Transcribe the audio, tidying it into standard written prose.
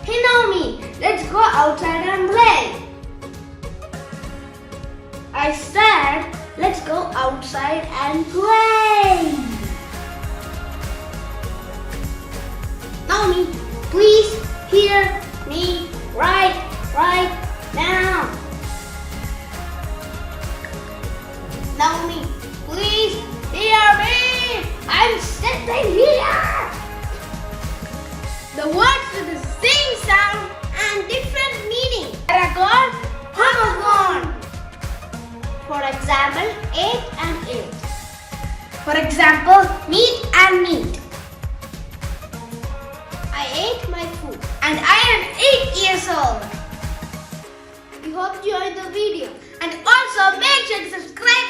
Hey Naomi, let's go outside and play. I said, let's go outside and play. Naomi, please hear me right now. Naomi, please hear me. I'm sitting here. The words with the same sound and different meaning are called homophone. For example, 8 and 8. For example, meat and meat. I ate my food and I am 8 years old. We hope you enjoyed the video and also make sure to subscribe